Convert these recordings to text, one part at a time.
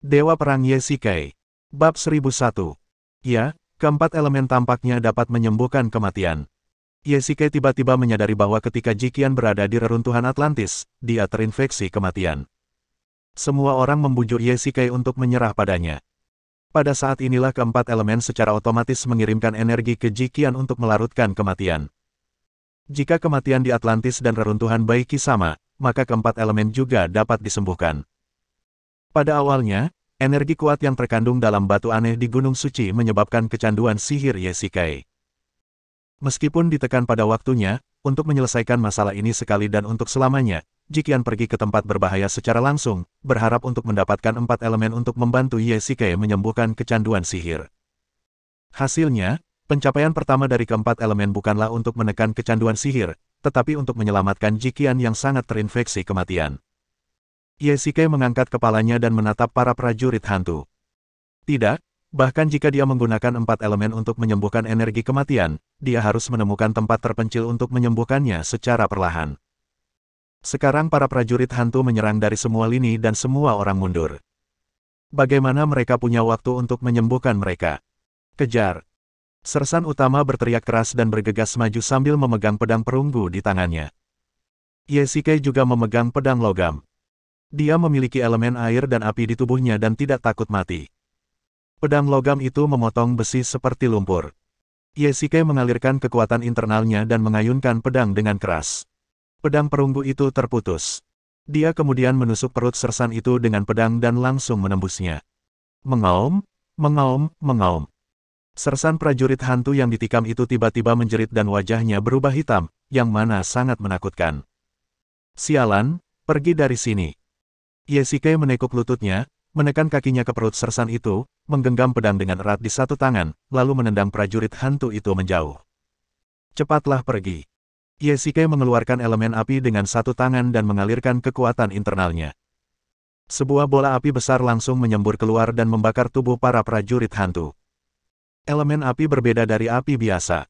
Dewa Perang Ye Shikai. Bab 1001. Ya, keempat elemen tampaknya dapat menyembuhkan kematian. Ye Shikai tiba-tiba menyadari bahwa ketika Jiqian berada di reruntuhan Atlantis, dia terinfeksi kematian. Semua orang membujuk Ye Shikai untuk menyerah padanya. Pada saat inilah keempat elemen secara otomatis mengirimkan energi ke Jiqian untuk melarutkan kematian. Jika kematian di Atlantis dan reruntuhan Baiki sama, maka keempat elemen juga dapat disembuhkan. Pada awalnya, energi kuat yang terkandung dalam batu aneh di Gunung Suci menyebabkan kecanduan sihir Ye Shikai. Meskipun ditekan pada waktunya, untuk menyelesaikan masalah ini sekali dan untuk selamanya, Jiqian pergi ke tempat berbahaya secara langsung, berharap untuk mendapatkan empat elemen untuk membantu Ye Shikai menyembuhkan kecanduan sihir. Hasilnya, pencapaian pertama dari keempat elemen bukanlah untuk menekan kecanduan sihir, tetapi untuk menyelamatkan Jiqian yang sangat terinfeksi kematian. Ye Shikai mengangkat kepalanya dan menatap para prajurit hantu. Tidak, bahkan jika dia menggunakan empat elemen untuk menyembuhkan energi kematian, dia harus menemukan tempat terpencil untuk menyembuhkannya secara perlahan. Sekarang para prajurit hantu menyerang dari semua lini dan semua orang mundur. Bagaimana mereka punya waktu untuk menyembuhkan mereka? Kejar! Sersan utama berteriak keras dan bergegas maju sambil memegang pedang perunggu di tangannya. Ye Shikai juga memegang pedang logam. Dia memiliki elemen air dan api di tubuhnya dan tidak takut mati. Pedang logam itu memotong besi seperti lumpur. Ye Shikai mengalirkan kekuatan internalnya dan mengayunkan pedang dengan keras. Pedang perunggu itu terputus. Dia kemudian menusuk perut sersan itu dengan pedang dan langsung menembusnya. Mengaum, mengaum, mengaum. Sersan prajurit hantu yang ditikam itu tiba-tiba menjerit dan wajahnya berubah hitam, yang mana sangat menakutkan. Sialan, pergi dari sini. Ye Shikai menekuk lututnya, menekan kakinya ke perut sersan itu, menggenggam pedang dengan erat di satu tangan, lalu menendang prajurit hantu itu menjauh. Cepatlah pergi. Ye Shikai mengeluarkan elemen api dengan satu tangan dan mengalirkan kekuatan internalnya. Sebuah bola api besar langsung menyembur keluar dan membakar tubuh para prajurit hantu. Elemen api berbeda dari api biasa.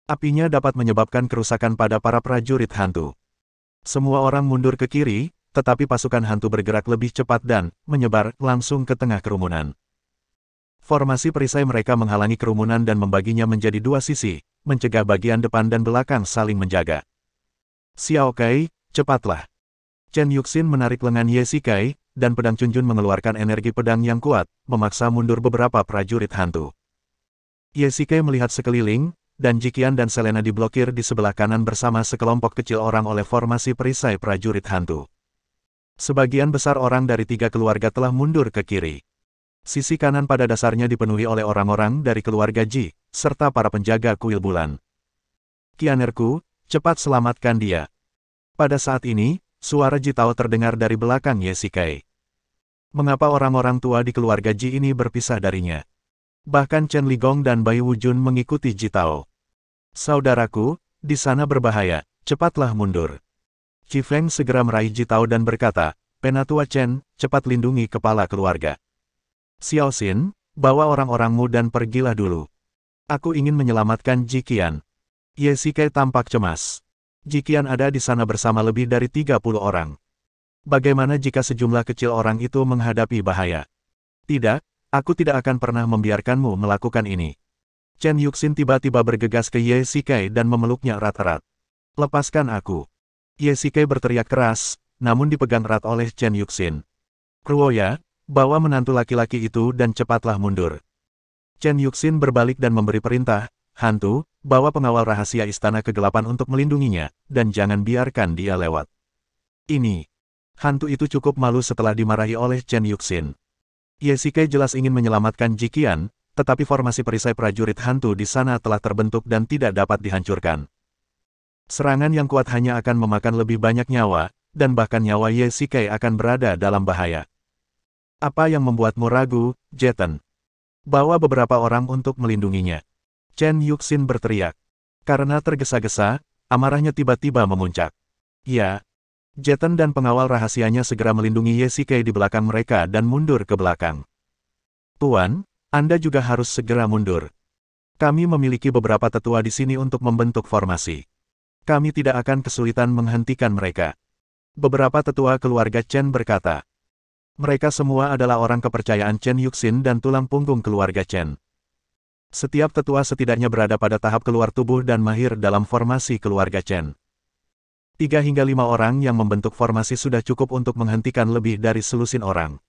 Apinya dapat menyebabkan kerusakan pada para prajurit hantu. Semua orang mundur ke kiri, tetapi pasukan hantu bergerak lebih cepat dan menyebar langsung ke tengah kerumunan. Formasi perisai mereka menghalangi kerumunan dan membaginya menjadi dua sisi, mencegah bagian depan dan belakang saling menjaga. Xiao Kai, cepatlah. Chen Yuxin menarik lengan Ye Shikai, dan pedang Chunjun mengeluarkan energi pedang yang kuat, memaksa mundur beberapa prajurit hantu. Ye Shikai melihat sekeliling, dan Jiqian dan Selena diblokir di sebelah kanan bersama sekelompok kecil orang oleh formasi perisai prajurit hantu. Sebagian besar orang dari tiga keluarga telah mundur ke kiri. Sisi kanan pada dasarnya dipenuhi oleh orang-orang dari keluarga Ji, serta para penjaga kuil bulan. Qianerku, cepat selamatkan dia. Pada saat ini, suara Ji Tao terdengar dari belakang Ye Shikai. Mengapa orang-orang tua di keluarga Ji ini berpisah darinya? Bahkan Chen Ligong dan Bai Wujun mengikuti Ji Tao. Saudaraku, di sana berbahaya, cepatlah mundur. Qi Feng segera meraih Ji Tao dan berkata, Penatua Chen, cepat lindungi kepala keluarga. Xiao Xin, bawa orang-orangmu dan pergilah dulu. Aku ingin menyelamatkan Jiqian. Ye Shikai tampak cemas. Jiqian ada di sana bersama lebih dari 30 orang. Bagaimana jika sejumlah kecil orang itu menghadapi bahaya? Tidak, aku tidak akan pernah membiarkanmu melakukan ini. Chen Yuxin tiba-tiba bergegas ke Ye Shikai dan memeluknya erat-erat. Lepaskan aku. Ye Shikai berteriak keras, namun dipegang erat oleh Chen Yuxin. Ruoya, bawa menantu laki-laki itu dan cepatlah mundur. Chen Yuxin berbalik dan memberi perintah, hantu, bawa pengawal rahasia istana kegelapan untuk melindunginya, dan jangan biarkan dia lewat. Ini. Hantu itu cukup malu setelah dimarahi oleh Chen Yuxin. Ye Shikai jelas ingin menyelamatkan Jiqian, tetapi formasi perisai prajurit hantu di sana telah terbentuk dan tidak dapat dihancurkan. Serangan yang kuat hanya akan memakan lebih banyak nyawa, dan bahkan nyawa Ye Shikai akan berada dalam bahaya. Apa yang membuatmu ragu, Jeton? Bawa beberapa orang untuk melindunginya. Chen Yuxin berteriak. Karena tergesa-gesa, amarahnya tiba-tiba memuncak. Ya. Jeton dan pengawal rahasianya segera melindungi Ye Shikai di belakang mereka dan mundur ke belakang. Tuan, Anda juga harus segera mundur. Kami memiliki beberapa tetua di sini untuk membentuk formasi. Kami tidak akan kesulitan menghentikan mereka. Beberapa tetua keluarga Chen berkata. Mereka semua adalah orang kepercayaan Chen Yuxin dan tulang punggung keluarga Chen. Setiap tetua setidaknya berada pada tahap keluar tubuh dan mahir dalam formasi keluarga Chen. 3 hingga 5 orang yang membentuk formasi sudah cukup untuk menghentikan lebih dari selusin orang.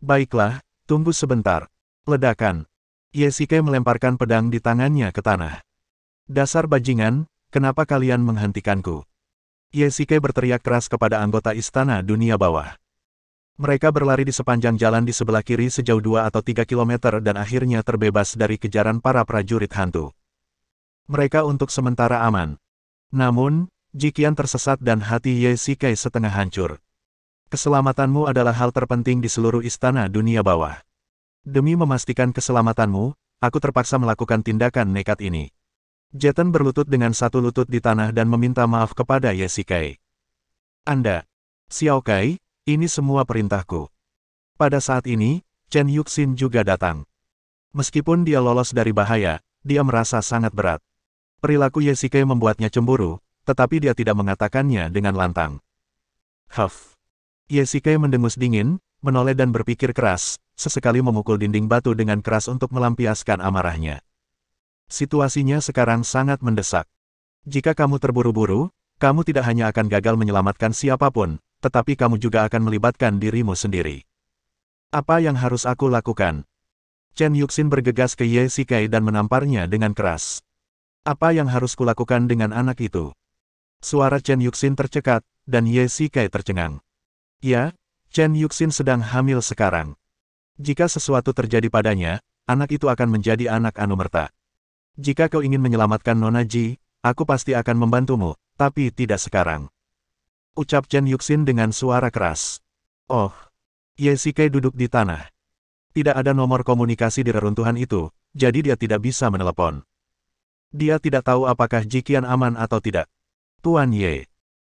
Baiklah, tunggu sebentar. Ledakan. Ye Shikai melemparkan pedang di tangannya ke tanah. Dasar bajingan, kenapa kalian menghentikanku? Ye Shikai berteriak keras kepada anggota istana dunia bawah. Mereka berlari di sepanjang jalan di sebelah kiri sejauh 2 atau 3 kilometer dan akhirnya terbebas dari kejaran para prajurit hantu. Mereka untuk sementara aman. Namun, Jiqian tersesat dan hati Ye Shikai setengah hancur. Keselamatanmu adalah hal terpenting di seluruh istana dunia bawah. Demi memastikan keselamatanmu, aku terpaksa melakukan tindakan nekat ini. Jeton berlutut dengan satu lutut di tanah dan meminta maaf kepada Ye Shikai. Anda, Xiao Kai, ini semua perintahku. Pada saat ini, Chen Yuxin juga datang. Meskipun dia lolos dari bahaya, dia merasa sangat berat. Perilaku Ye Shikai membuatnya cemburu, tetapi dia tidak mengatakannya dengan lantang. Huff. Ye Shikai mendengus dingin, menoleh dan berpikir keras, sesekali memukul dinding batu dengan keras untuk melampiaskan amarahnya. Situasinya sekarang sangat mendesak. Jika kamu terburu-buru, kamu tidak hanya akan gagal menyelamatkan siapapun, tetapi kamu juga akan melibatkan dirimu sendiri. Apa yang harus aku lakukan? Chen Yuxin bergegas ke Ye Shikai dan menamparnya dengan keras. Apa yang harus kulakukan dengan anak itu? Suara Chen Yuxin tercekat, dan Ye Shikai tercengang. Ya, Chen Yuxin sedang hamil sekarang. Jika sesuatu terjadi padanya, anak itu akan menjadi anak anumerta. Jika kau ingin menyelamatkan Nona Ji, aku pasti akan membantumu, tapi tidak sekarang. Ucap Chen Yuxin dengan suara keras. Oh. Ye Shikai duduk di tanah. Tidak ada nomor komunikasi di reruntuhan itu, jadi dia tidak bisa menelepon. Dia tidak tahu apakah Jiqian aman atau tidak. Tuan Ye.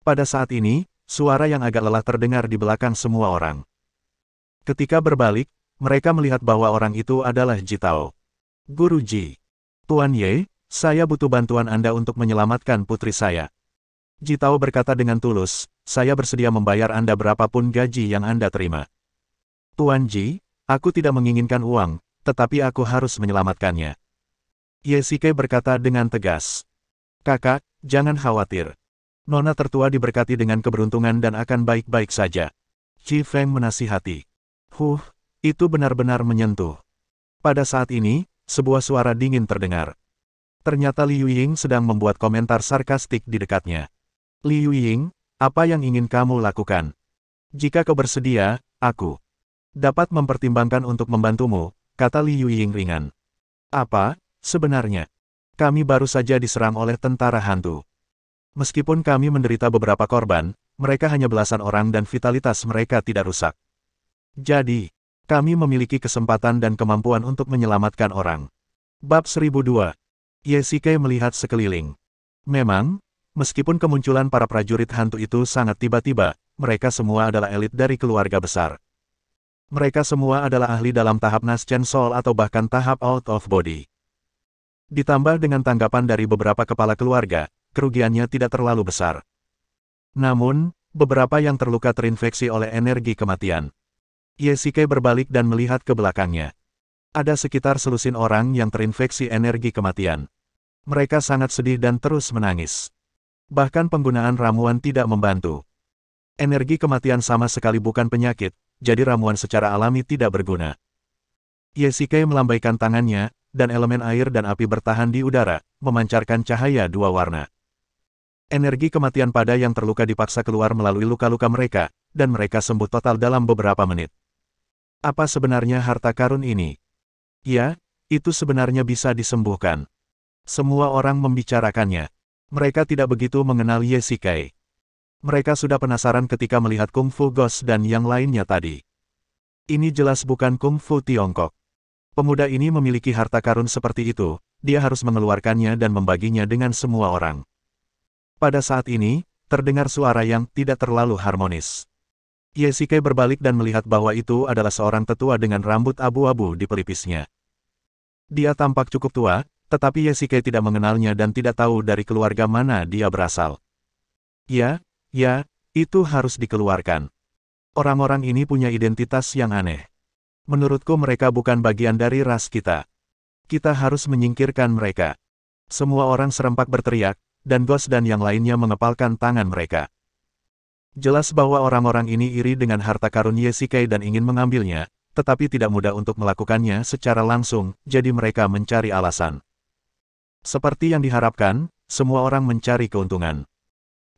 Pada saat ini, suara yang agak lelah terdengar di belakang semua orang. Ketika berbalik, mereka melihat bahwa orang itu adalah Jitao. Guru Ji. Tuan Ye, saya butuh bantuan Anda untuk menyelamatkan putri saya. Jitao berkata dengan tulus, saya bersedia membayar Anda berapapun gaji yang Anda terima. Tuan Ji, aku tidak menginginkan uang, tetapi aku harus menyelamatkannya. Ye Shikai berkata dengan tegas. Kakak, jangan khawatir. Nona tertua diberkati dengan keberuntungan dan akan baik-baik saja. Qi Feng menasihati. Itu benar-benar menyentuh. Pada saat ini, sebuah suara dingin terdengar. Ternyata Liu Ying sedang membuat komentar sarkastik di dekatnya. Liu Ying, apa yang ingin kamu lakukan? Jika kau bersedia, aku dapat mempertimbangkan untuk membantumu, kata Liu Ying ringan. Apa, sebenarnya? Kami baru saja diserang oleh tentara hantu. Meskipun kami menderita beberapa korban, mereka hanya belasan orang dan vitalitas mereka tidak rusak. Jadi, kami memiliki kesempatan dan kemampuan untuk menyelamatkan orang. Bab 1002. Ye Shikai melihat sekeliling. Memang, meskipun kemunculan para prajurit hantu itu sangat tiba-tiba, mereka semua adalah elit dari keluarga besar. Mereka semua adalah ahli dalam tahap Naschen Soul atau bahkan tahap Out of Body. Ditambah dengan tanggapan dari beberapa kepala keluarga, kerugiannya tidak terlalu besar. Namun, beberapa yang terluka terinfeksi oleh energi kematian. Ye Shikai berbalik dan melihat ke belakangnya. Ada sekitar selusin orang yang terinfeksi energi kematian. Mereka sangat sedih dan terus menangis. Bahkan penggunaan ramuan tidak membantu. Energi kematian sama sekali bukan penyakit, jadi ramuan secara alami tidak berguna. Ye Shikai melambaikan tangannya, dan elemen air dan api bertahan di udara, memancarkan cahaya dua warna. Energi kematian pada yang terluka dipaksa keluar melalui luka-luka mereka, dan mereka sembuh total dalam beberapa menit. Apa sebenarnya harta karun ini? Ya, itu sebenarnya bisa disembuhkan. Semua orang membicarakannya. Mereka tidak begitu mengenal Ye Shikai. Mereka sudah penasaran ketika melihat Kung Fu Ghost dan yang lainnya tadi. Ini jelas bukan Kung Fu Tiongkok. Pemuda ini memiliki harta karun seperti itu, dia harus mengeluarkannya dan membaginya dengan semua orang. Pada saat ini, terdengar suara yang tidak terlalu harmonis. Ye Shikai berbalik dan melihat bahwa itu adalah seorang tetua dengan rambut abu-abu di pelipisnya. Dia tampak cukup tua, tetapi Ye Shikai tidak mengenalnya dan tidak tahu dari keluarga mana dia berasal. Ya, itu harus dikeluarkan. Orang-orang ini punya identitas yang aneh. Menurutku mereka bukan bagian dari ras kita. Kita harus menyingkirkan mereka. Semua orang serempak berteriak, dan Ghost dan yang lainnya mengepalkan tangan mereka. Jelas bahwa orang-orang ini iri dengan harta karun Yesikai dan ingin mengambilnya, tetapi tidak mudah untuk melakukannya secara langsung, jadi mereka mencari alasan. Seperti yang diharapkan, semua orang mencari keuntungan.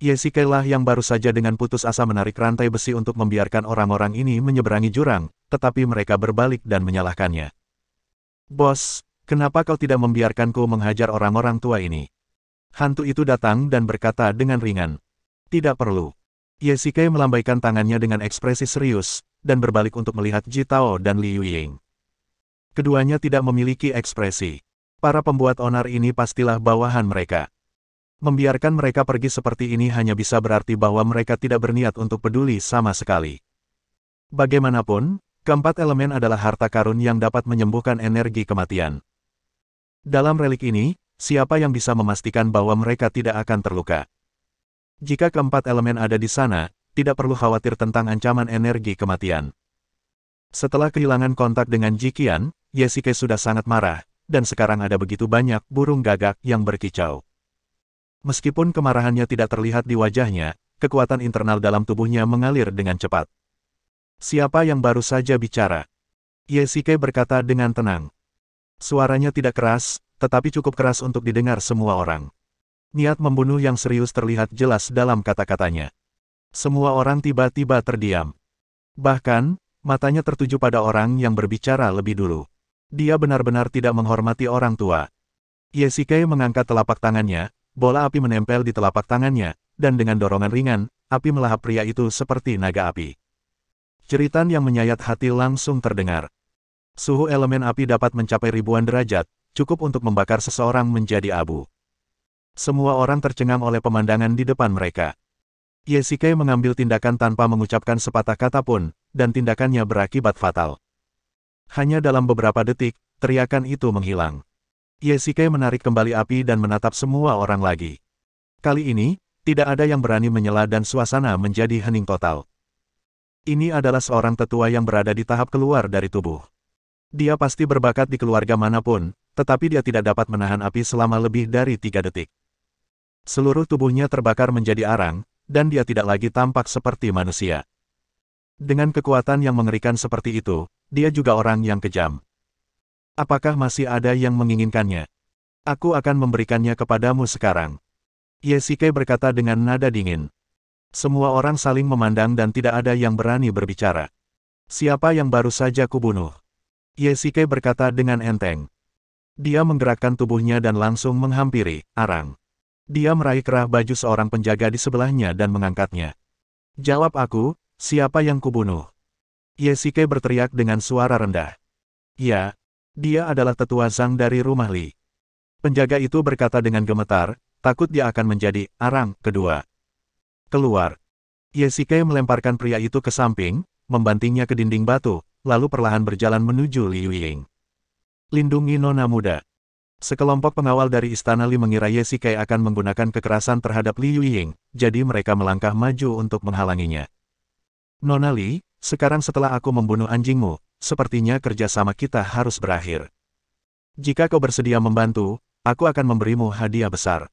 Yesikai lah yang baru saja dengan putus asa menarik rantai besi untuk membiarkan orang-orang ini menyeberangi jurang, tetapi mereka berbalik dan menyalahkannya. Bos, kenapa kau tidak membiarkanku menghajar orang-orang tua ini? Hantu itu datang dan berkata dengan ringan. Tidak perlu. Yesikai melambaikan tangannya dengan ekspresi serius, dan berbalik untuk melihat Ji Tao dan Li Yuying. Keduanya tidak memiliki ekspresi. Para pembuat onar ini pastilah bawahan mereka. Membiarkan mereka pergi seperti ini hanya bisa berarti bahwa mereka tidak berniat untuk peduli sama sekali. Bagaimanapun, keempat elemen adalah harta karun yang dapat menyembuhkan energi kematian. Dalam relik ini, siapa yang bisa memastikan bahwa mereka tidak akan terluka? Jika keempat elemen ada di sana, tidak perlu khawatir tentang ancaman energi kematian. Setelah kehilangan kontak dengan Ji Qian, Yesikai sudah sangat marah, dan sekarang ada begitu banyak burung gagak yang berkicau. Meskipun kemarahannya tidak terlihat di wajahnya, kekuatan internal dalam tubuhnya mengalir dengan cepat. Siapa yang baru saja bicara? Yesikai berkata dengan tenang. Suaranya tidak keras, tetapi cukup keras untuk didengar semua orang. Niat membunuh yang serius terlihat jelas dalam kata-katanya. Semua orang tiba-tiba terdiam. Bahkan, matanya tertuju pada orang yang berbicara lebih dulu. Dia benar-benar tidak menghormati orang tua. Yesikai mengangkat telapak tangannya. Bola api menempel di telapak tangannya, dan dengan dorongan ringan, api melahap pria itu seperti naga api. Jeritan yang menyayat hati langsung terdengar. Suhu elemen api dapat mencapai ribuan derajat, cukup untuk membakar seseorang menjadi abu. Semua orang tercengang oleh pemandangan di depan mereka. Yesikai mengambil tindakan tanpa mengucapkan sepatah kata pun, dan tindakannya berakibat fatal. Hanya dalam beberapa detik, teriakan itu menghilang. Yesikai menarik kembali api dan menatap semua orang lagi. Kali ini, tidak ada yang berani menyela dan suasana menjadi hening total. Ini adalah seorang tetua yang berada di tahap keluar dari tubuh. Dia pasti berbakat di keluarga manapun, tetapi dia tidak dapat menahan api selama lebih dari 3 detik. Seluruh tubuhnya terbakar menjadi arang, dan dia tidak lagi tampak seperti manusia. Dengan kekuatan yang mengerikan seperti itu, dia juga orang yang kejam. Apakah masih ada yang menginginkannya? Aku akan memberikannya kepadamu sekarang. Yesikai berkata dengan nada dingin. Semua orang saling memandang dan tidak ada yang berani berbicara. Siapa yang baru saja kubunuh? Yesikai berkata dengan enteng. Dia menggerakkan tubuhnya dan langsung menghampiri arang. Dia meraih kerah baju seorang penjaga di sebelahnya dan mengangkatnya. Jawab aku, siapa yang kubunuh? Yesikai berteriak dengan suara rendah. Ya. Dia adalah tetua Zhang dari rumah Li. Penjaga itu berkata dengan gemetar, takut dia akan menjadi arang kedua. Keluar. Yesikai melemparkan pria itu ke samping, membantingnya ke dinding batu, lalu perlahan berjalan menuju Li Yuying. Lindungi nona muda. Sekelompok pengawal dari istana Li mengira Yesikai akan menggunakan kekerasan terhadap Li Yuying, jadi mereka melangkah maju untuk menghalanginya. Nona Li, sekarang setelah aku membunuh anjingmu, sepertinya kerjasama kita harus berakhir. Jika kau bersedia membantu, aku akan memberimu hadiah besar.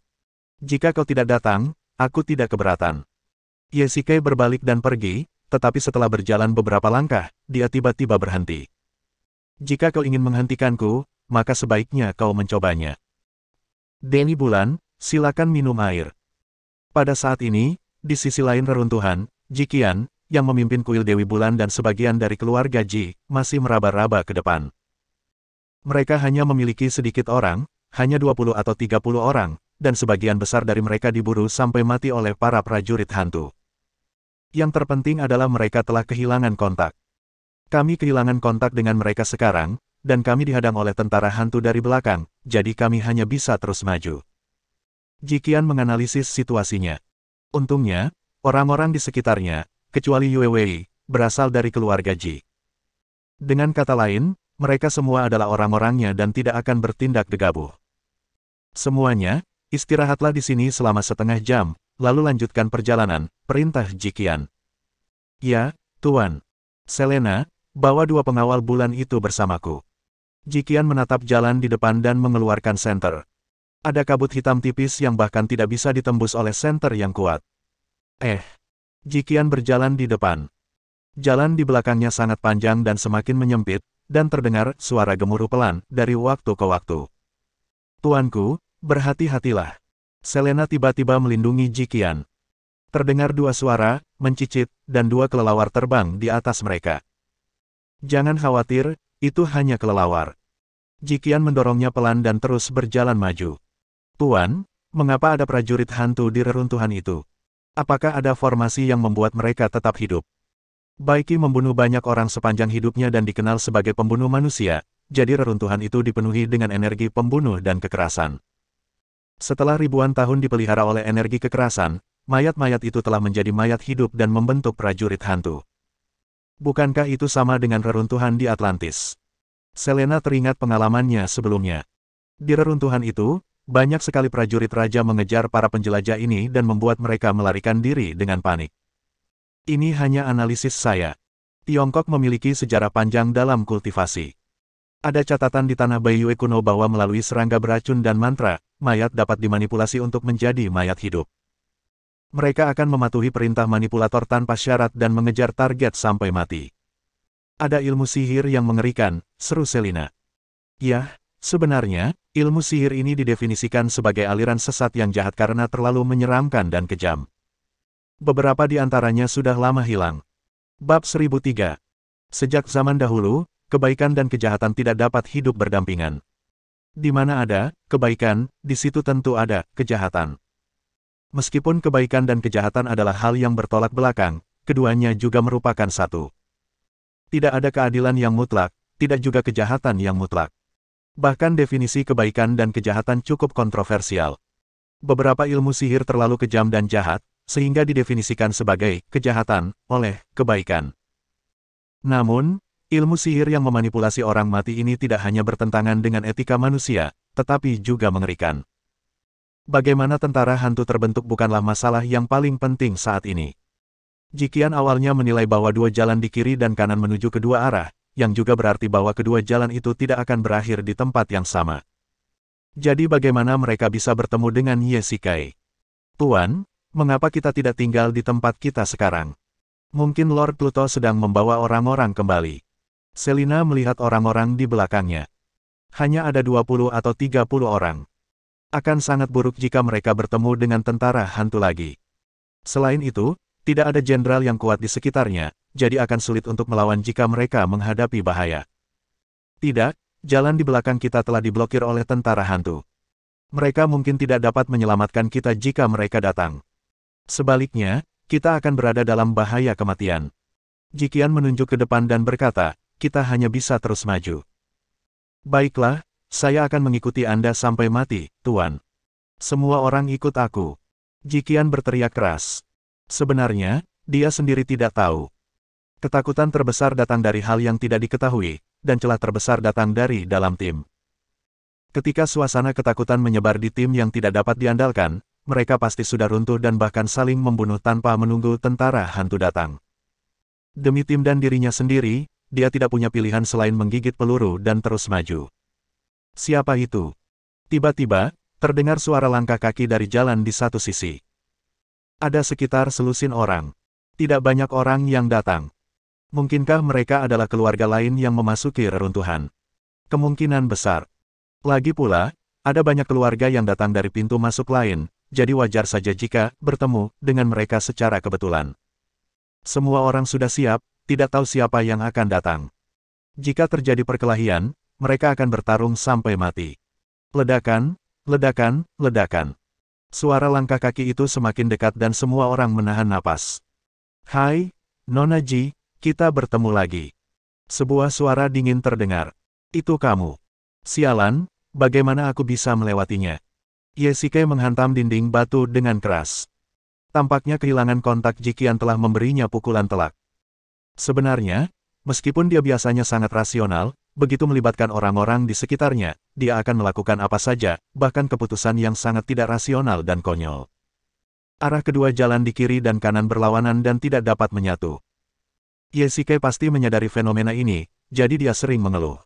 Jika kau tidak datang, aku tidak keberatan. Yesikai berbalik dan pergi, tetapi setelah berjalan beberapa langkah, dia tiba-tiba berhenti. Jika kau ingin menghentikanku, maka sebaiknya kau mencobanya. Dewi Bulan, silakan minum air. Pada saat ini, di sisi lain reruntuhan, Ji Qian, yang memimpin kuil Dewi Bulan dan sebagian dari keluarga Ji, masih meraba-raba ke depan. Mereka hanya memiliki sedikit orang, hanya 20 atau 30 orang, dan sebagian besar dari mereka diburu sampai mati oleh para prajurit hantu. Yang terpenting adalah mereka telah kehilangan kontak. Kami kehilangan kontak dengan mereka sekarang, dan kami dihadang oleh tentara hantu dari belakang, jadi kami hanya bisa terus maju. Ji Qian menganalisis situasinya. Untungnya, orang-orang di sekitarnya, kecuali Yue Wei, berasal dari keluarga Ji. Dengan kata lain, mereka semua adalah orang-orangnya dan tidak akan bertindak gegabah. Semuanya, istirahatlah di sini selama setengah jam, lalu lanjutkan perjalanan, perintah Ji Qian. Ya, Tuan. Selena, bawa 2 pengawal bulan itu bersamaku. Jikian menatap jalan di depan dan mengeluarkan senter. Ada kabut hitam tipis yang bahkan tidak bisa ditembus oleh senter yang kuat. Jikian berjalan di depan. Jalan di belakangnya sangat panjang dan semakin menyempit, dan terdengar suara gemuruh pelan dari waktu ke waktu. Tuanku, berhati-hatilah. Selena tiba-tiba melindungi Jikian. Terdengar 2 suara, mencicit, dan 2 kelelawar terbang di atas mereka. Jangan khawatir, itu hanya kelelawar. Jikian mendorongnya pelan dan terus berjalan maju. Tuan, mengapa ada prajurit hantu di reruntuhan itu? Apakah ada formasi yang membuat mereka tetap hidup? Baiki membunuh banyak orang sepanjang hidupnya dan dikenal sebagai pembunuh manusia, jadi reruntuhan itu dipenuhi dengan energi pembunuh dan kekerasan. Setelah ribuan tahun dipelihara oleh energi kekerasan, mayat-mayat itu telah menjadi mayat hidup dan membentuk prajurit hantu. Bukankah itu sama dengan reruntuhan di Atlantis? Selena teringat pengalamannya sebelumnya. Di reruntuhan itu, banyak sekali prajurit raja mengejar para penjelajah ini dan membuat mereka melarikan diri dengan panik. Ini hanya analisis saya. Tiongkok memiliki sejarah panjang dalam kultivasi. Ada catatan di tanah Baiyue kuno bahwa melalui serangga beracun dan mantra, mayat dapat dimanipulasi untuk menjadi mayat hidup. Mereka akan mematuhi perintah manipulator tanpa syarat dan mengejar target sampai mati. Ada ilmu sihir yang mengerikan, seru Selena. Ya, sebenarnya, ilmu sihir ini didefinisikan sebagai aliran sesat yang jahat karena terlalu menyeramkan dan kejam. Beberapa di antaranya sudah lama hilang. Bab 1003. Sejak zaman dahulu, kebaikan dan kejahatan tidak dapat hidup berdampingan. Di mana ada kebaikan, di situ tentu ada kejahatan. Meskipun kebaikan dan kejahatan adalah hal yang bertolak belakang, keduanya juga merupakan satu. Tidak ada keadilan yang mutlak, tidak juga kejahatan yang mutlak. Bahkan definisi kebaikan dan kejahatan cukup kontroversial. Beberapa ilmu sihir terlalu kejam dan jahat, sehingga didefinisikan sebagai kejahatan oleh kebaikan. Namun, ilmu sihir yang memanipulasi orang mati ini tidak hanya bertentangan dengan etika manusia, tetapi juga mengerikan. Bagaimana tentara hantu terbentuk bukanlah masalah yang paling penting saat ini. Jikian awalnya menilai bahwa 2 jalan di kiri dan kanan menuju kedua arah, yang juga berarti bahwa kedua jalan itu tidak akan berakhir di tempat yang sama. Jadi bagaimana mereka bisa bertemu dengan Yesikai? Tuan, mengapa kita tidak tinggal di tempat kita sekarang? Mungkin Lord Pluto sedang membawa orang-orang kembali. Selena melihat orang-orang di belakangnya. Hanya ada 20 atau 30 orang. Akan sangat buruk jika mereka bertemu dengan tentara hantu lagi. Selain itu, tidak ada jenderal yang kuat di sekitarnya, jadi akan sulit untuk melawan jika mereka menghadapi bahaya. Tidak, jalan di belakang kita telah diblokir oleh tentara hantu. Mereka mungkin tidak dapat menyelamatkan kita jika mereka datang. Sebaliknya, kita akan berada dalam bahaya kematian. Jikian menunjuk ke depan dan berkata, kita hanya bisa terus maju. Baiklah, saya akan mengikuti Anda sampai mati, Tuan. Semua orang ikut aku. Jikian berteriak keras. Sebenarnya, dia sendiri tidak tahu. Ketakutan terbesar datang dari hal yang tidak diketahui, dan celah terbesar datang dari dalam tim. Ketika suasana ketakutan menyebar di tim yang tidak dapat diandalkan, mereka pasti sudah runtuh dan bahkan saling membunuh tanpa menunggu tentara hantu datang. Demi tim dan dirinya sendiri, dia tidak punya pilihan selain menggigit peluru dan terus maju. Siapa itu? Tiba-tiba, terdengar suara langkah kaki dari jalan di satu sisi. Ada sekitar selusin orang. Tidak banyak orang yang datang. Mungkinkah mereka adalah keluarga lain yang memasuki reruntuhan? Kemungkinan besar. Lagi pula, ada banyak keluarga yang datang dari pintu masuk lain, jadi wajar saja jika bertemu dengan mereka secara kebetulan. Semua orang sudah siap, tidak tahu siapa yang akan datang. Jika terjadi perkelahian, mereka akan bertarung sampai mati. Ledakan, ledakan, ledakan. Suara langkah kaki itu semakin dekat dan semua orang menahan napas. Hai, Nona Ji, kita bertemu lagi. Sebuah suara dingin terdengar. Itu kamu. Sialan, bagaimana aku bisa melewatinya? Yesikai menghantam dinding batu dengan keras. Tampaknya kehilangan kontak Jikian telah memberinya pukulan telak. Sebenarnya, meskipun dia biasanya sangat rasional, begitu melibatkan orang-orang di sekitarnya, dia akan melakukan apa saja, bahkan keputusan yang sangat tidak rasional dan konyol. Arah kedua jalan di kiri dan kanan berlawanan dan tidak dapat menyatu. Ye Shikai pasti menyadari fenomena ini, jadi dia sering mengeluh.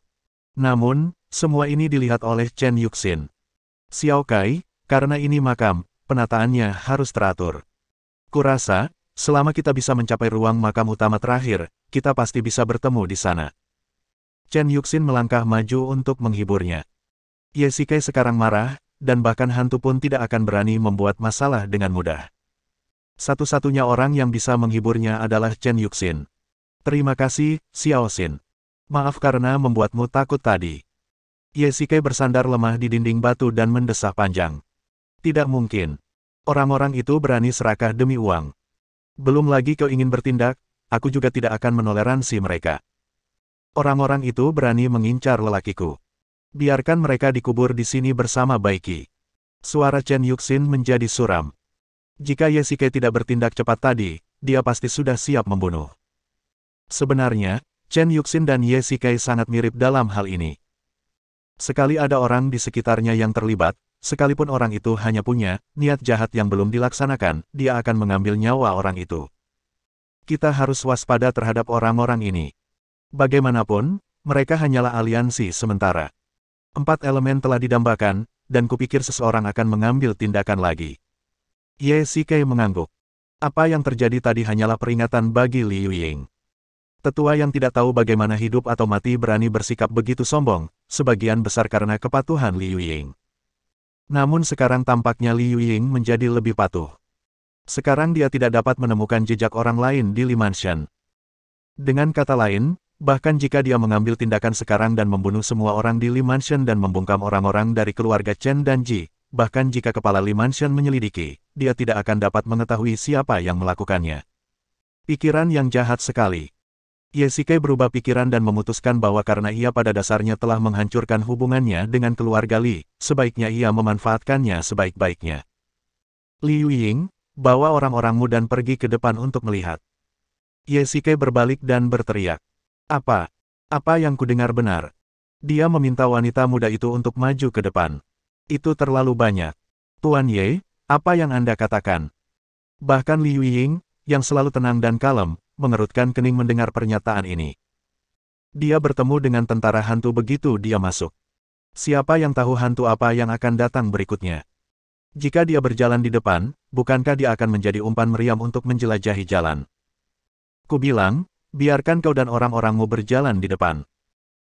Namun, semua ini dilihat oleh Chen Yuxin. Xiao Kai, karena ini makam, penataannya harus teratur. Kurasa, selama kita bisa mencapai ruang makam utama terakhir, kita pasti bisa bertemu di sana. Chen Yuxin melangkah maju untuk menghiburnya. Ye Shikai sekarang marah, dan bahkan hantu pun tidak akan berani membuat masalah dengan mudah. Satu-satunya orang yang bisa menghiburnya adalah Chen Yuxin. Terima kasih, Xiao Xin. Maaf karena membuatmu takut tadi. Ye Shikai bersandar lemah di dinding batu dan mendesah panjang. Tidak mungkin. Orang-orang itu berani serakah demi uang. Belum lagi kau ingin bertindak, aku juga tidak akan menoleransi mereka. Orang-orang itu berani mengincar lelakiku. Biarkan mereka dikubur di sini bersama Baiki. Suara Chen Yuxin menjadi suram. Jika Ye Shikai tidak bertindak cepat tadi, dia pasti sudah siap membunuh. Sebenarnya, Chen Yuxin dan Ye Shikai sangat mirip dalam hal ini. Sekali ada orang di sekitarnya yang terlibat, sekalipun orang itu hanya punya niat jahat yang belum dilaksanakan, dia akan mengambil nyawa orang itu. Kita harus waspada terhadap orang-orang ini. Bagaimanapun, mereka hanyalah aliansi sementara. 4 elemen telah didambakan, dan kupikir seseorang akan mengambil tindakan lagi. Ye Shikai mengangguk. Apa yang terjadi tadi hanyalah peringatan bagi Liu Ying. Tetua yang tidak tahu bagaimana hidup atau mati berani bersikap begitu sombong, sebagian besar karena kepatuhan Liu Ying. Namun sekarang tampaknya Liu Ying menjadi lebih patuh. Sekarang dia tidak dapat menemukan jejak orang lain di Limanshan. Dengan kata lain, bahkan jika dia mengambil tindakan sekarang dan membunuh semua orang di Limanshan dan membungkam orang-orang dari keluarga Chen dan Ji, bahkan jika kepala Limanshan menyelidiki, dia tidak akan dapat mengetahui siapa yang melakukannya. Pikiran yang jahat sekali. Ye Shikai berubah pikiran dan memutuskan bahwa karena ia pada dasarnya telah menghancurkan hubungannya dengan keluarga Li, sebaiknya ia memanfaatkannya sebaik-baiknya. Liu Ying, bawa orang-orangmu dan pergi ke depan untuk melihat. Ye Shikai berbalik dan berteriak. Apa? Apa yang kudengar benar? Dia meminta wanita muda itu untuk maju ke depan. Itu terlalu banyak. Tuan Ye, apa yang Anda katakan? Bahkan Liu Ying, yang selalu tenang dan kalem, mengerutkan kening mendengar pernyataan ini. Dia bertemu dengan tentara hantu begitu dia masuk. Siapa yang tahu hantu apa yang akan datang berikutnya? Jika dia berjalan di depan, bukankah dia akan menjadi umpan meriam untuk menjelajahi jalan? Kubilang, biarkan kau dan orang-orangmu berjalan di depan.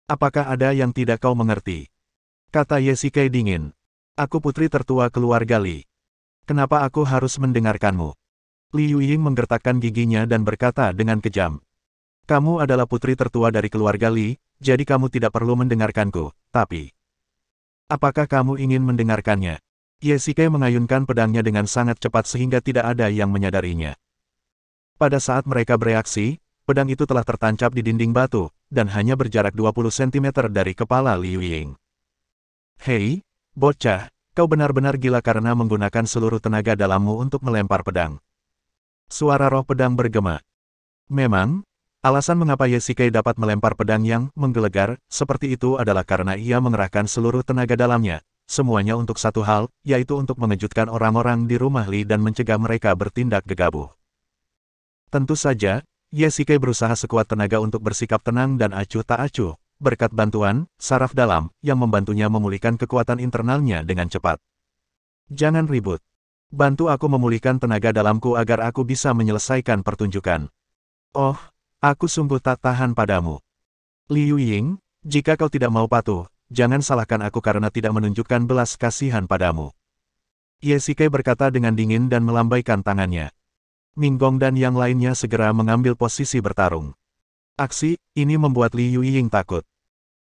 Apakah ada yang tidak kau mengerti? Kata Ye Shikai dingin. Aku putri tertua keluarga Li. Kenapa aku harus mendengarkanmu? Liu Ying menggertakkan giginya dan berkata dengan kejam. Kamu adalah putri tertua dari keluarga Li, jadi kamu tidak perlu mendengarkanku, tapi... Apakah kamu ingin mendengarkannya? Ye Shikai mengayunkan pedangnya dengan sangat cepat sehingga tidak ada yang menyadarinya. Pada saat mereka bereaksi, pedang itu telah tertancap di dinding batu, dan hanya berjarak 20 cm dari kepala Liu Ying. Hei, bocah, kau benar-benar gila karena menggunakan seluruh tenaga dalammu untuk melempar pedang. Suara roh pedang bergema. Memang, alasan mengapa Ye Shikai dapat melempar pedang yang menggelegar seperti itu adalah karena ia mengerahkan seluruh tenaga dalamnya, semuanya untuk satu hal, yaitu untuk mengejutkan orang-orang di rumah Li dan mencegah mereka bertindak gegabah. Tentu saja, Ye Shikai berusaha sekuat tenaga untuk bersikap tenang dan acuh tak acuh, berkat bantuan saraf dalam yang membantunya memulihkan kekuatan internalnya dengan cepat. Jangan ribut. Bantu aku memulihkan tenaga dalamku agar aku bisa menyelesaikan pertunjukan. Oh, aku sungguh tak tahan padamu. Liu Ying, jika kau tidak mau patuh, jangan salahkan aku karena tidak menunjukkan belas kasihan padamu. Ye Shikai berkata dengan dingin dan melambaikan tangannya. Minggong dan yang lainnya segera mengambil posisi bertarung. Aksi ini membuat Liu Ying takut.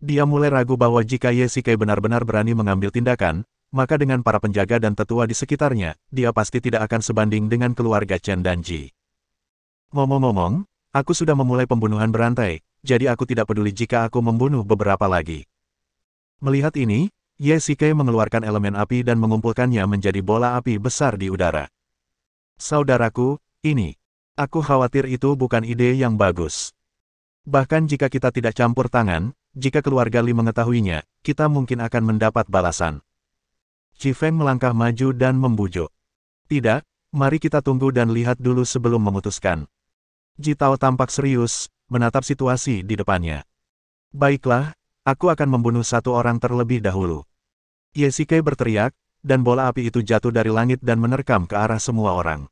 Dia mulai ragu bahwa jika Ye Shikai benar-benar berani mengambil tindakan, maka dengan para penjaga dan tetua di sekitarnya, dia pasti tidak akan sebanding dengan keluarga Chen dan Ji. Ngomong-ngomong, aku sudah memulai pembunuhan berantai, jadi aku tidak peduli jika aku membunuh beberapa lagi. Melihat ini, Ye Shikai mengeluarkan elemen api dan mengumpulkannya menjadi bola api besar di udara. Saudaraku, ini. Aku khawatir itu bukan ide yang bagus. Bahkan jika kita tidak campur tangan, jika keluarga Li mengetahuinya, kita mungkin akan mendapat balasan. Qi Feng melangkah maju dan membujuk. Tidak, mari kita tunggu dan lihat dulu sebelum memutuskan. Ji Tao tampak serius, menatap situasi di depannya. Baiklah, aku akan membunuh satu orang terlebih dahulu. Ye Shikai berteriak, dan bola api itu jatuh dari langit dan menerkam ke arah semua orang.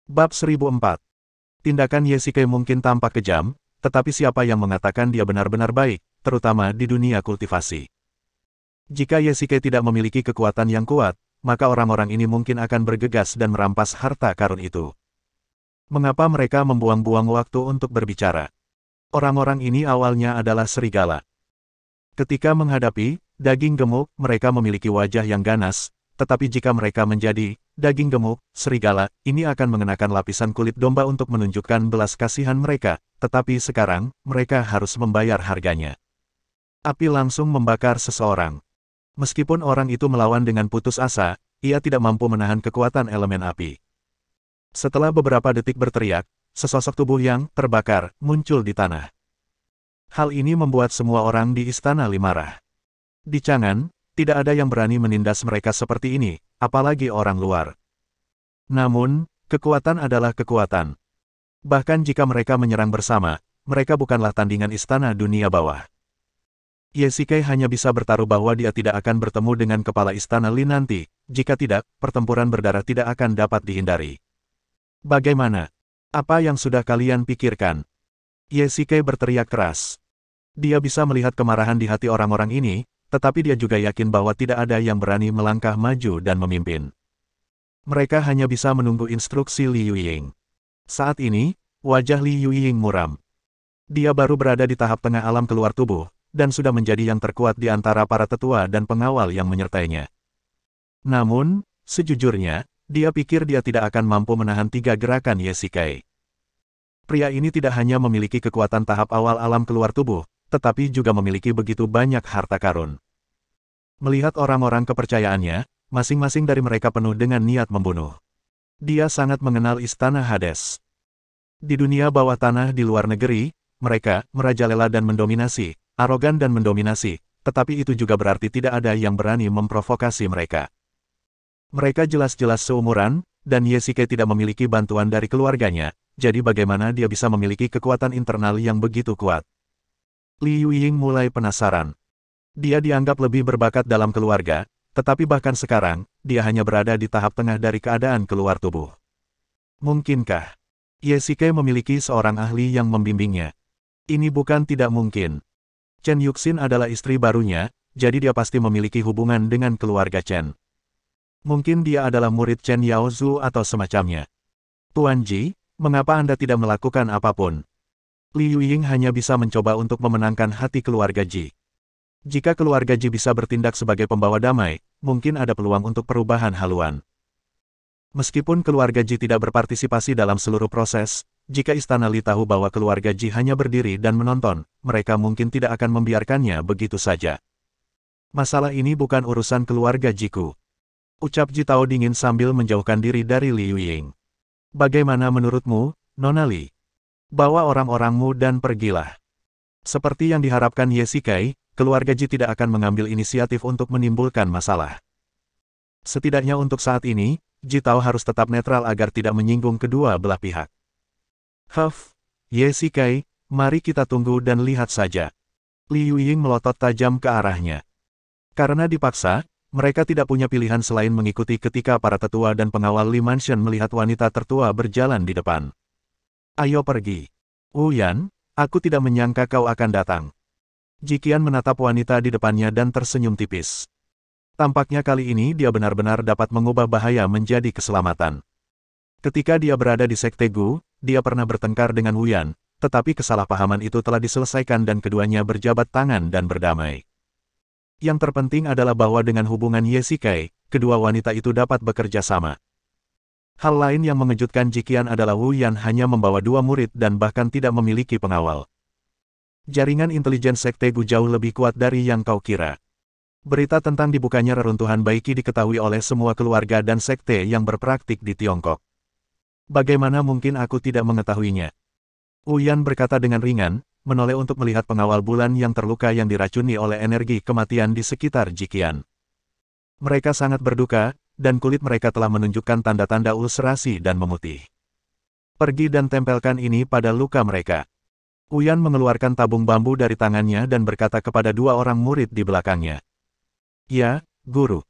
Bab 1004. Tindakan Ye Shikai mungkin tampak kejam, tetapi siapa yang mengatakan dia benar-benar baik, terutama di dunia kultivasi. Jika Ye Shikai tidak memiliki kekuatan yang kuat, maka orang-orang ini mungkin akan bergegas dan merampas harta karun itu. Mengapa mereka membuang-buang waktu untuk berbicara? Orang-orang ini awalnya adalah serigala. Ketika menghadapi daging gemuk, mereka memiliki wajah yang ganas, tetapi jika mereka menjadi daging gemuk, serigala, ini akan mengenakan lapisan kulit domba untuk menunjukkan belas kasihan mereka, tetapi sekarang, mereka harus membayar harganya. Api langsung membakar seseorang. Meskipun orang itu melawan dengan putus asa, ia tidak mampu menahan kekuatan elemen api. Setelah beberapa detik berteriak, sesosok tubuh yang terbakar muncul di tanah. Hal ini membuat semua orang di istana Li marah. Di Chang'an, tidak ada yang berani menindas mereka seperti ini, apalagi orang luar. Namun, kekuatan adalah kekuatan. Bahkan jika mereka menyerang bersama, mereka bukanlah tandingan istana dunia bawah. Ye Shikai hanya bisa bertaruh bahwa dia tidak akan bertemu dengan kepala istana Li nanti, jika tidak, pertempuran berdarah tidak akan dapat dihindari. Bagaimana? Apa yang sudah kalian pikirkan? Ye Shikai berteriak keras. Dia bisa melihat kemarahan di hati orang-orang ini, tetapi dia juga yakin bahwa tidak ada yang berani melangkah maju dan memimpin. Mereka hanya bisa menunggu instruksi Li Yuying. Saat ini, wajah Li Yuying muram. Dia baru berada di tahap tengah alam keluar tubuh, dan sudah menjadi yang terkuat di antara para tetua dan pengawal yang menyertainya. Namun, sejujurnya, dia pikir dia tidak akan mampu menahan 3 gerakan Ye Shikai. Pria ini tidak hanya memiliki kekuatan tahap awal alam keluar tubuh, tetapi juga memiliki begitu banyak harta karun. Melihat orang-orang kepercayaannya, masing-masing dari mereka penuh dengan niat membunuh. Dia sangat mengenal istana Hades. Di dunia bawah tanah di luar negeri, mereka merajalela dan mendominasi, arogan dan mendominasi, tetapi itu juga berarti tidak ada yang berani memprovokasi mereka. Mereka jelas-jelas seumuran, dan Ye Shikai tidak memiliki bantuan dari keluarganya, jadi bagaimana dia bisa memiliki kekuatan internal yang begitu kuat? Li Yuying mulai penasaran. Dia dianggap lebih berbakat dalam keluarga, tetapi bahkan sekarang, dia hanya berada di tahap tengah dari keadaan keluar tubuh. Mungkinkah Ye Shikai memiliki seorang ahli yang membimbingnya? Ini bukan tidak mungkin. Chen Yuxin adalah istri barunya, jadi dia pasti memiliki hubungan dengan keluarga Chen. Mungkin dia adalah murid Chen Yaozhu atau semacamnya. Tuan Ji, mengapa Anda tidak melakukan apapun? Li Yuying hanya bisa mencoba untuk memenangkan hati keluarga Ji. Jika keluarga Ji bisa bertindak sebagai pembawa damai, mungkin ada peluang untuk perubahan haluan. Meskipun keluarga Ji tidak berpartisipasi dalam seluruh proses, jika istana Li tahu bahwa keluarga Ji hanya berdiri dan menonton, mereka mungkin tidak akan membiarkannya begitu saja. Masalah ini bukan urusan keluarga Jiku. Ucap Ji Tao dingin sambil menjauhkan diri dari Li Yuying. Bagaimana menurutmu, Nona Li? Bawa orang-orangmu dan pergilah. Seperti yang diharapkan Ye Shikai, keluarga Ji tidak akan mengambil inisiatif untuk menimbulkan masalah. Setidaknya untuk saat ini, Ji Tao harus tetap netral agar tidak menyinggung kedua belah pihak. Ye Shikai, mari kita tunggu dan lihat saja. Li Yuying melotot tajam ke arahnya. Karena dipaksa, mereka tidak punya pilihan selain mengikuti ketika para tetua dan pengawal Li Mansion melihat wanita tertua berjalan di depan. Ayo pergi. Wu Yan, aku tidak menyangka kau akan datang. Ji Qian menatap wanita di depannya dan tersenyum tipis. Tampaknya kali ini dia benar-benar dapat mengubah bahaya menjadi keselamatan. Ketika dia berada di Sekte Gu, dia pernah bertengkar dengan Wu Yan, tetapi kesalahpahaman itu telah diselesaikan dan keduanya berjabat tangan dan berdamai. Yang terpenting adalah bahwa dengan hubungan Ye Shikai, kedua wanita itu dapat bekerja sama. Hal lain yang mengejutkan Ji Qian adalah Wu Yan hanya membawa 2 murid dan bahkan tidak memiliki pengawal. Jaringan intelijen Sekte Gu jauh lebih kuat dari yang kau kira. Berita tentang dibukanya reruntuhan Baiki diketahui oleh semua keluarga dan sekte yang berpraktik di Tiongkok. Bagaimana mungkin aku tidak mengetahuinya? Wu Yan berkata dengan ringan, menoleh untuk melihat pengawal bulan yang terluka yang diracuni oleh energi kematian di sekitar Ji Qian. Mereka sangat berduka, dan kulit mereka telah menunjukkan tanda-tanda ulcerasi dan memutih. Pergi dan tempelkan ini pada luka mereka. Uyan mengeluarkan tabung bambu dari tangannya dan berkata kepada dua orang murid di belakangnya. Ya, guru.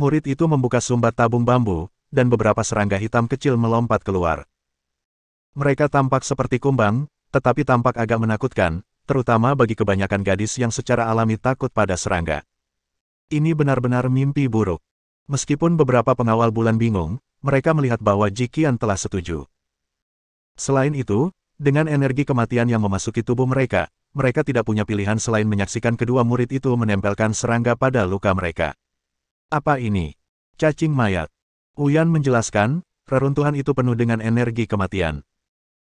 Murid itu membuka sumbat tabung bambu, dan beberapa serangga hitam kecil melompat keluar. Mereka tampak seperti kumbang, tetapi tampak agak menakutkan, terutama bagi kebanyakan gadis yang secara alami takut pada serangga. Ini benar-benar mimpi buruk. Meskipun beberapa pengawal bulan bingung, mereka melihat bahwa Jiqian telah setuju. Selain itu, dengan energi kematian yang memasuki tubuh mereka, mereka tidak punya pilihan selain menyaksikan kedua murid itu menempelkan serangga pada luka mereka. Apa ini? Cacing mayat. Uyan menjelaskan, reruntuhan itu penuh dengan energi kematian.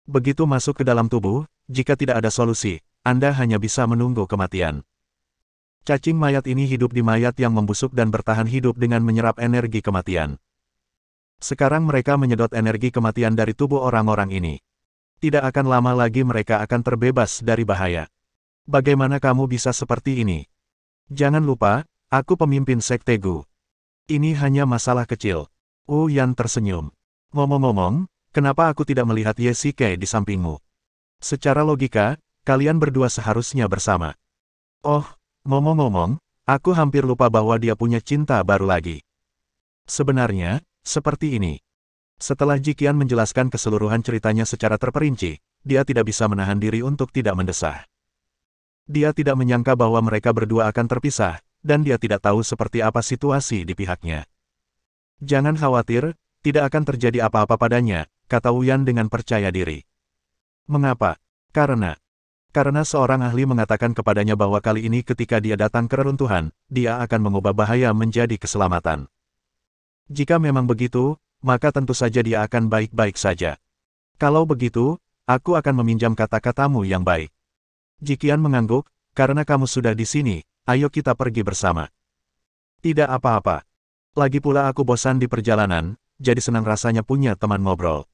Begitu masuk ke dalam tubuh, jika tidak ada solusi, Anda hanya bisa menunggu kematian. Cacing mayat ini hidup di mayat yang membusuk dan bertahan hidup dengan menyerap energi kematian. Sekarang mereka menyedot energi kematian dari tubuh orang-orang ini. Tidak akan lama lagi mereka akan terbebas dari bahaya. Bagaimana kamu bisa seperti ini? Jangan lupa, aku pemimpin Sekte Gu. Ini hanya masalah kecil. Uyan tersenyum. Ngomong-ngomong, kenapa aku tidak melihat Ye Shikai di sampingmu? Secara logika, kalian berdua seharusnya bersama. Oh, ngomong-ngomong, aku hampir lupa bahwa dia punya cinta baru lagi. Sebenarnya, seperti ini. Setelah Jiqian menjelaskan keseluruhan ceritanya secara terperinci, dia tidak bisa menahan diri untuk tidak mendesah. Dia tidak menyangka bahwa mereka berdua akan terpisah, dan dia tidak tahu seperti apa situasi di pihaknya. Jangan khawatir, tidak akan terjadi apa-apa padanya, kata Uyan dengan percaya diri. Mengapa? Karena seorang ahli mengatakan kepadanya bahwa kali ini ketika dia datang ke reruntuhan, dia akan mengubah bahaya menjadi keselamatan. Jika memang begitu, maka tentu saja dia akan baik-baik saja. Kalau begitu, aku akan meminjam kata-katamu yang baik. Jiqian mengangguk, karena kamu sudah di sini, ayo kita pergi bersama. Tidak apa-apa. Lagi pula aku bosan di perjalanan, jadi senang rasanya punya teman ngobrol.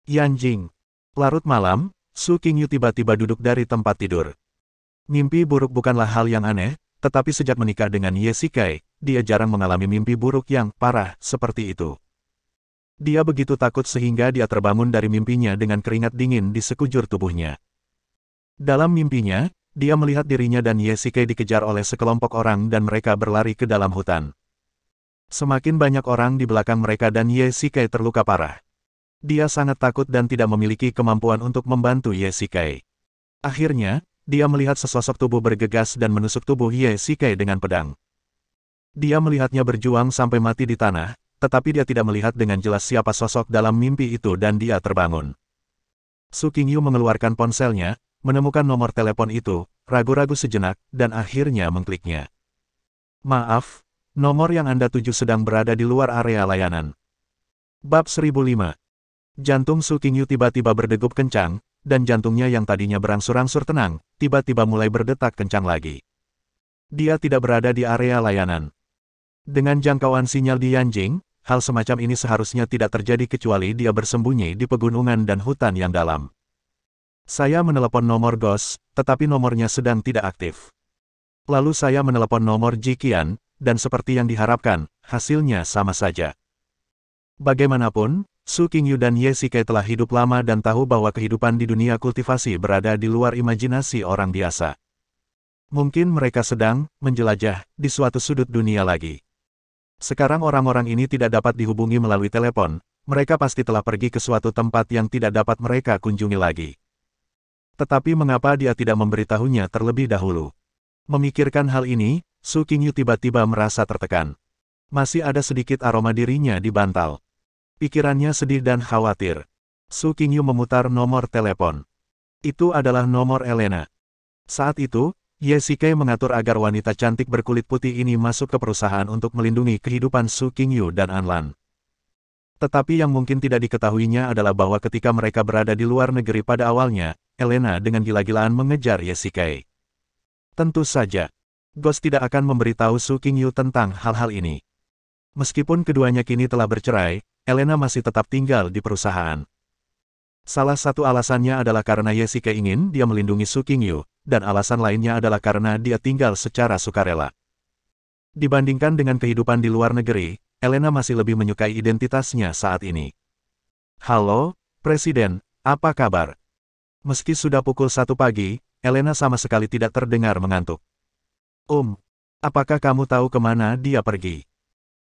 Yanjing. Larut malam, Su Qingyu tiba-tiba duduk dari tempat tidur. Mimpi buruk bukanlah hal yang aneh, tetapi sejak menikah dengan Ye Shikai, dia jarang mengalami mimpi buruk yang parah seperti itu. Dia begitu takut sehingga dia terbangun dari mimpinya dengan keringat dingin di sekujur tubuhnya. Dalam mimpinya, dia melihat dirinya dan Ye Shikai dikejar oleh sekelompok orang dan mereka berlari ke dalam hutan. Semakin banyak orang di belakang mereka dan Ye Shikai terluka parah. Dia sangat takut dan tidak memiliki kemampuan untuk membantu Ye Shikai. Akhirnya, dia melihat sesosok tubuh bergegas dan menusuk tubuh Ye Shikai dengan pedang. Dia melihatnya berjuang sampai mati di tanah, tetapi dia tidak melihat dengan jelas siapa sosok dalam mimpi itu dan dia terbangun. Su Qingyu mengeluarkan ponselnya, menemukan nomor telepon itu, ragu-ragu sejenak, dan akhirnya mengkliknya. Maaf, nomor yang Anda tuju sedang berada di luar area layanan. Bab 1005. Jantung Su Qingyu tiba-tiba berdegup kencang, dan jantungnya yang tadinya berangsur-angsur tenang, tiba-tiba mulai berdetak kencang lagi. Dia tidak berada di area layanan. Dengan jangkauan sinyal di Yanjing, hal semacam ini seharusnya tidak terjadi kecuali dia bersembunyi di pegunungan dan hutan yang dalam. Saya menelepon nomor Ghost, tetapi nomornya sedang tidak aktif. Lalu saya menelepon nomor Jiqian, dan seperti yang diharapkan, hasilnya sama saja. Bagaimanapun, Su Qingyu dan Ye Shikai telah hidup lama dan tahu bahwa kehidupan di dunia kultivasi berada di luar imajinasi orang biasa. Mungkin mereka sedang menjelajah di suatu sudut dunia lagi. Sekarang orang-orang ini tidak dapat dihubungi melalui telepon, mereka pasti telah pergi ke suatu tempat yang tidak dapat mereka kunjungi lagi. Tetapi mengapa dia tidak memberitahunya terlebih dahulu? Memikirkan hal ini, Su Qingyu tiba-tiba merasa tertekan. Masih ada sedikit aroma dirinya di bantal. Pikirannya sedih dan khawatir. Su Qingyu memutar nomor telepon. Itu adalah nomor Elena. Saat itu, Ye Shikai mengatur agar wanita cantik berkulit putih ini masuk ke perusahaan untuk melindungi kehidupan Su Qingyu dan Anlan. Tetapi yang mungkin tidak diketahuinya adalah bahwa ketika mereka berada di luar negeri pada awalnya, Elena dengan gila-gilaan mengejar Ye Shikai. Tentu saja, Ghost tidak akan memberitahu Su Qingyu tentang hal-hal ini. Meskipun keduanya kini telah bercerai, Elena masih tetap tinggal di perusahaan. Salah satu alasannya adalah karena Ye Shikai ingin dia melindungi Su Qingyu, dan alasan lainnya adalah karena dia tinggal secara sukarela. Dibandingkan dengan kehidupan di luar negeri, Elena masih lebih menyukai identitasnya saat ini. Halo, Presiden, apa kabar? Meski sudah pukul 1 pagi, Elena sama sekali tidak terdengar mengantuk. Apakah kamu tahu kemana dia pergi?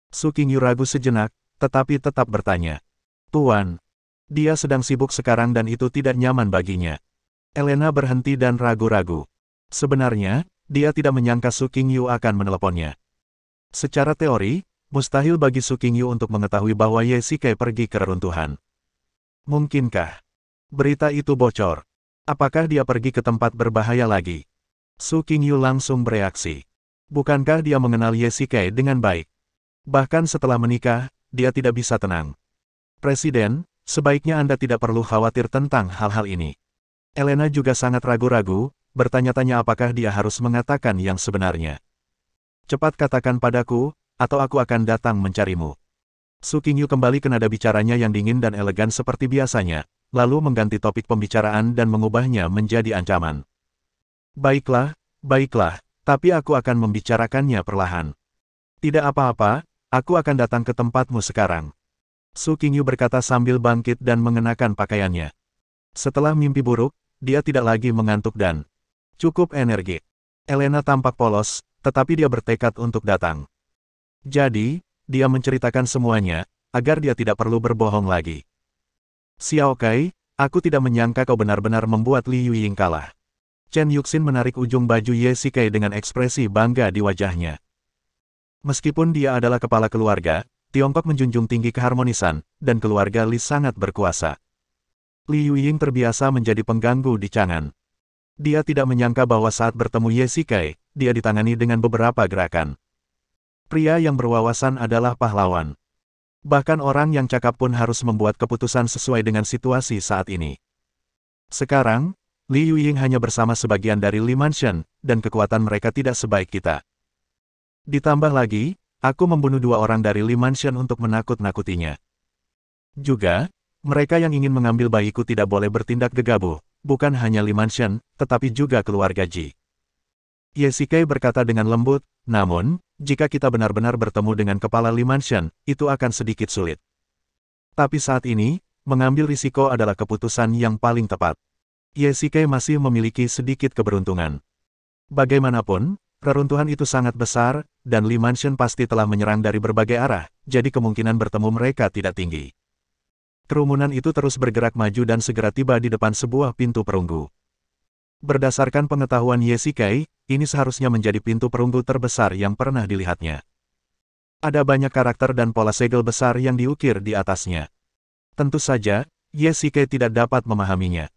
Su Qingyu ragu sejenak, tetapi tetap bertanya. Tuan, dia sedang sibuk sekarang dan itu tidak nyaman baginya. Elena berhenti dan ragu-ragu. Sebenarnya, dia tidak menyangka Su Qingyu akan meneleponnya. Secara teori, mustahil bagi Su Qingyu untuk mengetahui bahwa Ye Shikai pergi ke reruntuhan. Mungkinkah berita itu bocor? Apakah dia pergi ke tempat berbahaya lagi? Su Qingyu langsung bereaksi. Bukankah dia mengenal Ye Shikai dengan baik? Bahkan setelah menikah, dia tidak bisa tenang. Presiden, sebaiknya Anda tidak perlu khawatir tentang hal-hal ini. Elena juga sangat ragu-ragu, bertanya-tanya apakah dia harus mengatakan yang sebenarnya. Cepat katakan padaku, atau aku akan datang mencarimu. Su Qingyu kembali ke nada bicaranya yang dingin dan elegan seperti biasanya, lalu mengganti topik pembicaraan dan mengubahnya menjadi ancaman. Baiklah, tapi aku akan membicarakannya perlahan. Tidak apa-apa, aku akan datang ke tempatmu sekarang. Su Qingyu berkata sambil bangkit dan mengenakan pakaiannya. Setelah mimpi buruk, dia tidak lagi mengantuk dan cukup energik. Elena tampak polos, tetapi dia bertekad untuk datang. Jadi, dia menceritakan semuanya, agar dia tidak perlu berbohong lagi. Xiao Kai, aku tidak menyangka kau benar-benar membuat Li Yuying kalah. Chen Yuxin menarik ujung baju Ye Shikai dengan ekspresi bangga di wajahnya. Meskipun dia adalah kepala keluarga, Tiongkok menjunjung tinggi keharmonisan, dan keluarga Li sangat berkuasa. Li Yuying terbiasa menjadi pengganggu di Chang'an. Dia tidak menyangka bahwa saat bertemu Ye Shikai, dia ditangani dengan beberapa gerakan. Pria yang berwawasan adalah pahlawan. Bahkan orang yang cakap pun harus membuat keputusan sesuai dengan situasi saat ini. Sekarang, Li Yuying hanya bersama sebagian dari Li Mansion, dan kekuatan mereka tidak sebaik kita. Ditambah lagi, aku membunuh 2 orang dari Li Mansion untuk menakut-nakutinya. Juga, mereka yang ingin mengambil bayiku tidak boleh bertindak gegabah, bukan hanya Li Mansion, tetapi juga keluarga Ji. Ye Shikai berkata dengan lembut, namun, jika kita benar-benar bertemu dengan kepala Li Mansion, itu akan sedikit sulit. Tapi saat ini, mengambil risiko adalah keputusan yang paling tepat. Ye Shikai masih memiliki sedikit keberuntungan. Bagaimanapun, reruntuhan itu sangat besar, dan Li Mansion pasti telah menyerang dari berbagai arah, jadi kemungkinan bertemu mereka tidak tinggi. Kerumunan itu terus bergerak maju dan segera tiba di depan sebuah pintu perunggu. Berdasarkan pengetahuan Ye Shikai, ini seharusnya menjadi pintu perunggu terbesar yang pernah dilihatnya. Ada banyak karakter dan pola segel besar yang diukir di atasnya. Tentu saja, Ye Shikai tidak dapat memahaminya.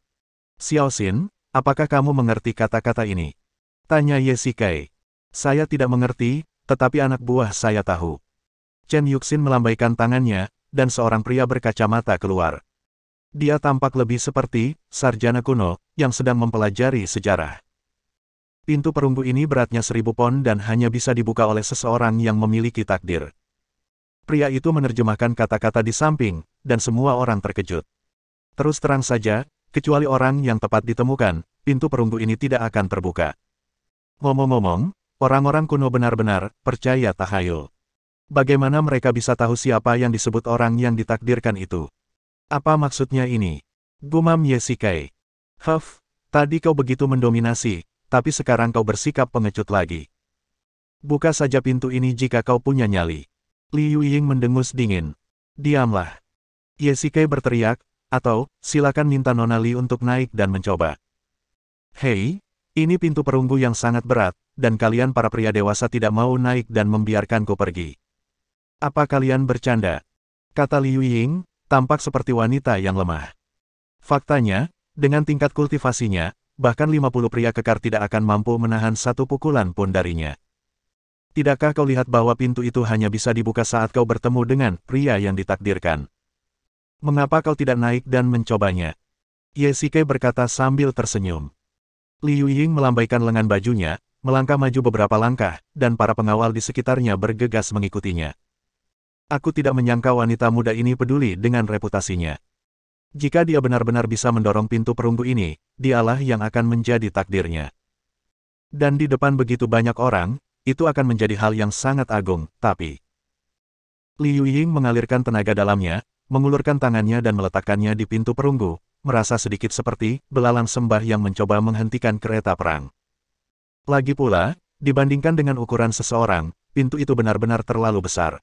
Xiao Xin, apakah kamu mengerti kata-kata ini? Tanya Ye Shikai. Saya tidak mengerti, tetapi anak buah saya tahu. Chen Yuxin melambaikan tangannya, dan seorang pria berkacamata keluar. Dia tampak lebih seperti sarjana kuno yang sedang mempelajari sejarah. Pintu perunggu ini beratnya 1000 pon dan hanya bisa dibuka oleh seseorang yang memiliki takdir. Pria itu menerjemahkan kata-kata di samping, dan semua orang terkejut. Terus terang saja, kecuali orang yang tepat ditemukan, pintu perunggu ini tidak akan terbuka. Ngomong-ngomong, orang-orang kuno benar-benar percaya tahayul. Bagaimana mereka bisa tahu siapa yang disebut orang yang ditakdirkan itu? Apa maksudnya ini? Gumam Ye Shikai. Tadi kau begitu mendominasi, tapi sekarang kau bersikap pengecut lagi. Buka saja pintu ini jika kau punya nyali. Li Yuying mendengus dingin. Diamlah. Ye Shikai berteriak, atau, silakan minta Nona Li untuk naik dan mencoba. Hei, ini pintu perunggu yang sangat berat, dan kalian para pria dewasa tidak mau naik dan membiarkanku pergi. Apa kalian bercanda? Kata Li Yuying, tampak seperti wanita yang lemah. Faktanya, dengan tingkat kultivasinya, bahkan 50 pria kekar tidak akan mampu menahan satu pukulan pun darinya. Tidakkah kau lihat bahwa pintu itu hanya bisa dibuka saat kau bertemu dengan pria yang ditakdirkan? Mengapa kau tidak naik dan mencobanya? Ye Shikai berkata sambil tersenyum. Li Yuying melambaikan lengan bajunya, melangkah maju beberapa langkah, dan para pengawal di sekitarnya bergegas mengikutinya. Aku tidak menyangka wanita muda ini peduli dengan reputasinya. Jika dia benar-benar bisa mendorong pintu perunggu ini, dialah yang akan menjadi takdirnya. Dan di depan begitu banyak orang, itu akan menjadi hal yang sangat agung, tapi... Li Yuying mengalirkan tenaga dalamnya, mengulurkan tangannya dan meletakkannya di pintu perunggu, merasa sedikit seperti belalang sembah yang mencoba menghentikan kereta perang. Lagi pula, dibandingkan dengan ukuran seseorang, pintu itu benar-benar terlalu besar.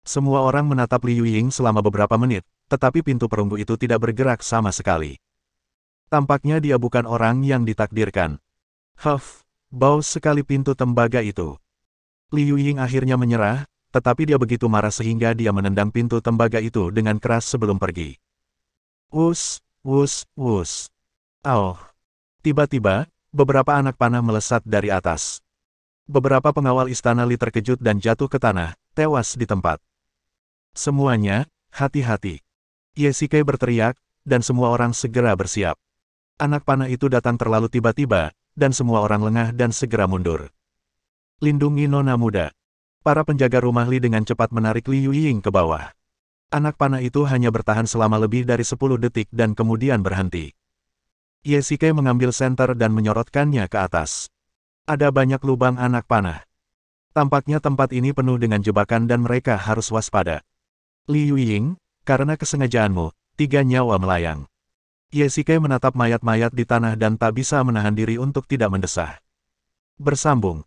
Semua orang menatap Liu Ying selama beberapa menit, tetapi pintu perunggu itu tidak bergerak sama sekali. Tampaknya dia bukan orang yang ditakdirkan. Huff, bau sekali pintu tembaga itu. Liu Ying akhirnya menyerah, tetapi dia begitu marah sehingga dia menendang pintu tembaga itu dengan keras sebelum pergi. Wus, wus, wus. Oh. Tiba-tiba, beberapa anak panah melesat dari atas. Beberapa pengawal istana Li terkejut dan jatuh ke tanah, tewas di tempat. Semuanya, hati-hati. Ye Shikai berteriak, dan semua orang segera bersiap. Anak panah itu datang terlalu tiba-tiba, dan semua orang lengah dan segera mundur. Lindungi nona muda. Para penjaga rumah Li dengan cepat menarik Liu Ying ke bawah. Anak panah itu hanya bertahan selama lebih dari 10 detik dan kemudian berhenti. Ye Shikai mengambil senter dan menyorotkannya ke atas. Ada banyak lubang anak panah. Tampaknya tempat ini penuh dengan jebakan dan mereka harus waspada. Liu Ying, karena kesengajaanmu, 3 nyawa melayang. Ye Shikai menatap mayat-mayat di tanah dan tak bisa menahan diri untuk tidak mendesah. Bersambung.